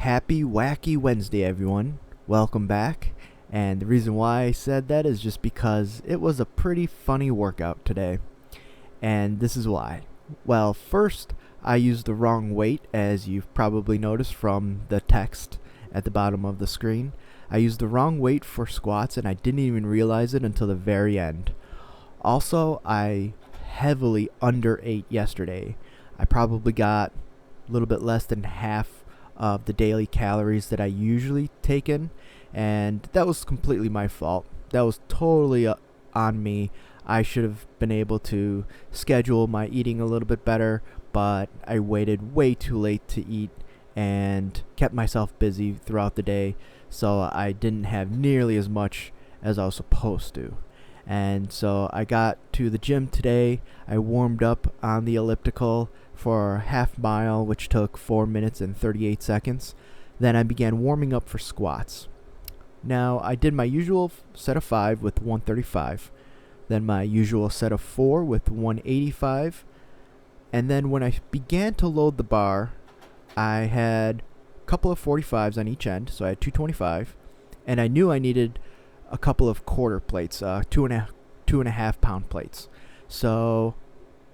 Happy Wacky Wednesday, everyone. Welcome back. And the reason why I said that is just because it was a pretty funny workout today. And this is why. Well, first, I used the wrong weight, as you've probably noticed from the text at the bottom of the screen. I used the wrong weight for squats, and I didn't even realize it until the very end. Also, I heavily underate yesterday. I probably got a little bit less than half of the daily calories that I usually take in, and that was completely my fault. That was totally on me. I should have been able to schedule my eating a little bit better, but I waited way too late to eat and kept myself busy throughout the day, so I didn't have nearly as much as I was supposed to. And so I got to the gym today. I warmed up on the elliptical for a half mile, which took 4 minutes and 38 seconds. Then I began warming up for squats. Now, I did my usual set of 5 with 135, then my usual set of 4 with 185, and then when I began to load the bar, I had a couple of 45s on each end, so I had 225, and I knew I needed a couple of quarter plates, two and a half pound plates. So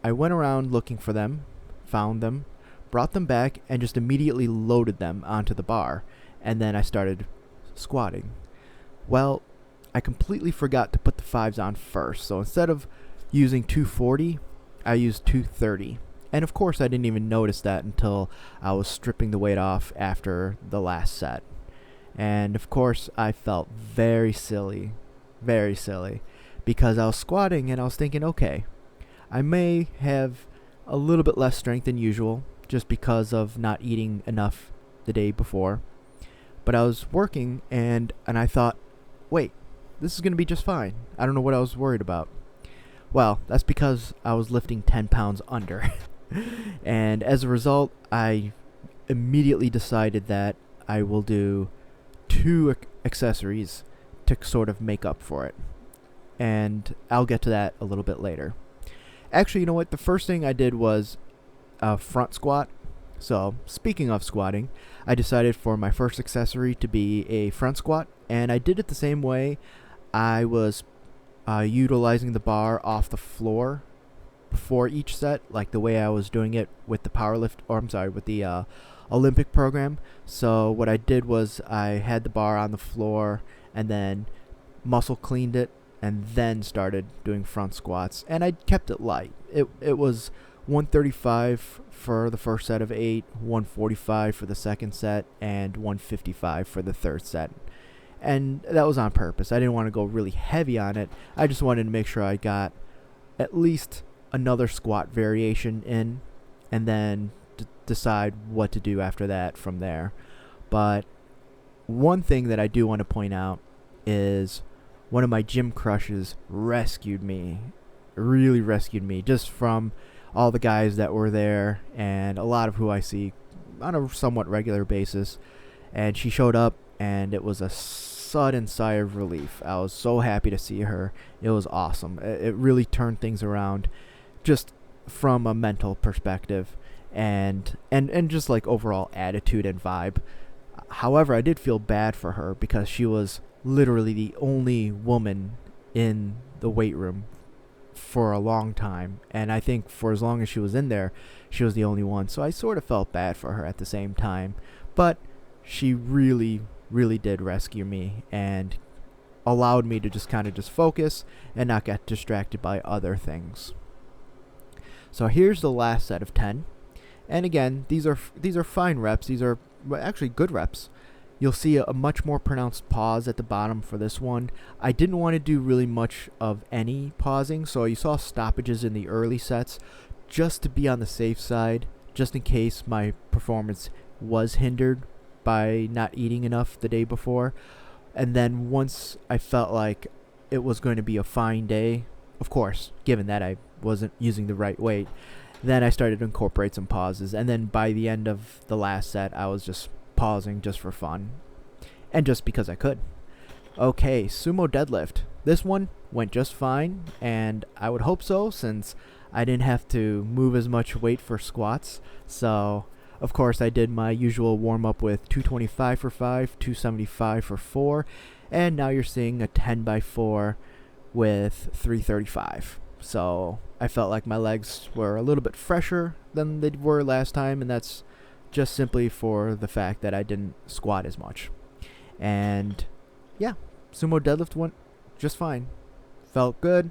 I went around looking for them, found them, brought them back, and just immediately loaded them onto the bar. And then I started squatting. Well, I completely forgot to put the 5s on first. So instead of using 240, I used 230. And of course, I didn't even notice that until I was stripping the weight off after the last set. And of course, I felt very silly, because I was squatting and I was thinking, okay, I may have a little bit less strength than usual just because of not eating enough the day before. But I was working and I thought, wait, this is going to be just fine. I don't know what I was worried about. Well, that's because I was lifting 10 pounds under. And as a result, I immediately decided that I will do 2 accessories to sort of make up for it. And I'll get to that a little bit later. Actually, you know what? The first thing I did was a front squat. So, speaking of squatting, I decided for my first accessory to be a front squat. And I did it the same way. I was utilizing the bar off the floor before each set, like the way I was doing it with the with the Olympic program. So what I did was I had the bar on the floor and then muscle cleaned it and then started doing front squats, and I kept it light. It was 135 for the first set of 8, 145 for the second set, and 155 for the third set. And that was on purpose. I didn't want to go really heavy on it. I just wanted to make sure I got at least another squat variation in, and then decide what to do after that from there. But one thing that I do want to point out is one of my gym crushes rescued me, really rescued me, just from all the guys that were there and a lot of who I see on a somewhat regular basis. And she showed up, and it was a sudden sigh of relief. I was so happy to see her. It was awesome. It really turned things around just from a mental perspective and just like overall attitude and vibe. However, I did feel bad for her because she was literally the only woman in the weight room for a long time, and I think for as long as she was in there, she was the only one. So I sort of felt bad for her at the same time, but she really did rescue me and allowed me to just kind of just focus and not get distracted by other things. So here's the last set of 10. And again, these are fine reps. These are actually good reps. You'll see a much more pronounced pause at the bottom for this one. I didn't want to do really much of any pausing, so you saw stoppages in the early sets just to be on the safe side, just in case my performance was hindered by not eating enough the day before. And then once I felt like it was going to be a fine day, of course, given that I wasn't using the right weight, then I started to incorporate some pauses. And then by the end of the last set, I was just pausing just for fun and just because I could. Okay, Sumo Deadlift. This one went just fine, and I would hope so since I didn't have to move as much weight for squats. So Of course, I did my usual warm-up with 225 for 5, 275 for 4, and now you're seeing a 10 by 4 with 335. So I felt like my legs were a little bit fresher than they were last time, and that's just simply for the fact that I didn't squat as much. And yeah, sumo deadlift went just fine. Felt good.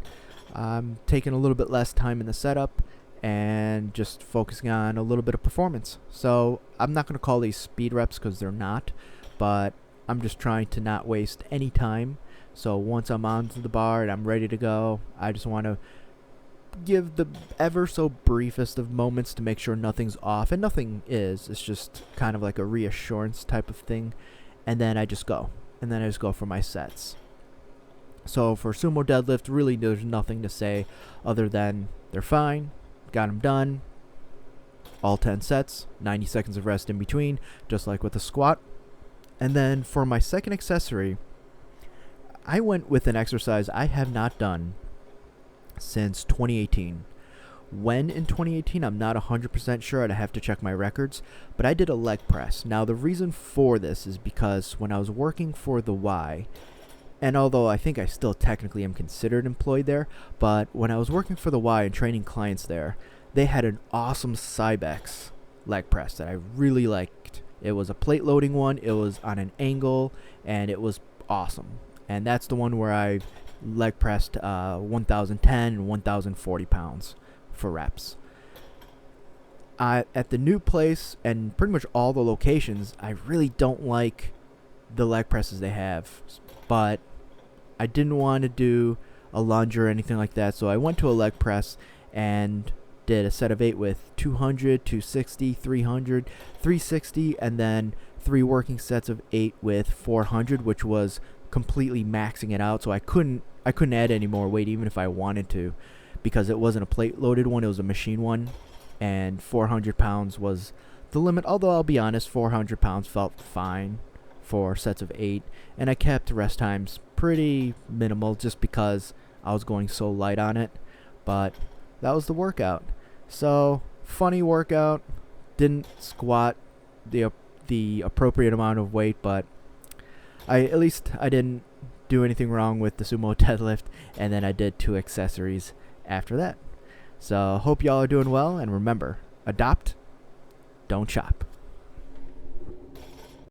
I'm taking a little bit less time in the setup and just focusing on a little bit of performance. So I'm not going to call these speed reps because they're not, but I'm just trying to not waste any time. So once I'm onto the bar and I'm ready to go, I just want to give the ever so briefest of moments to make sure nothing's off, and nothing is. It's just kind of like a reassurance type of thing, and then I just go for my sets. So for sumo deadlift, really there's nothing to say other than they're fine, got them done, all 10 sets, 90 seconds of rest in between, just like with the squat. And then for my second accessory, I went with an exercise I have not done since 2018. When in 2018, I'm not 100% sure. I'd have to check my records, but I did a leg press. Now the reason for this is because when I was working for the Y, and although I think I still technically am considered employed there, but when I was working for the Y and training clients there, they had an awesome Cybex leg press that I really liked. It was a plate loading one, it was on an angle, and it was awesome. And that's the one where I leg pressed 1,010 and 1,040 pounds for reps. At the new place and pretty much all the locations, I really don't like the leg presses they have, but I didn't want to do a lunge or anything like that, so I went to a leg press and did a set of 8 with 200, 260, 300, 360, and then 3 working sets of 8 with 400, which was completely maxing it out, so I couldn't add any more weight even if I wanted to, because it wasn't a plate loaded one, it was a machine one, and 400 pounds was the limit. Although I'll be honest, 400 pounds felt fine for sets of 8, and I kept rest times pretty minimal just because I was going so light on it. But that was the workout. So funny workout, didn't squat the appropriate amount of weight, but at least I didn't do anything wrong with the sumo deadlift, and then I did 2 accessories after that. So hope y'all are doing well, and remember, adopt, don't chop.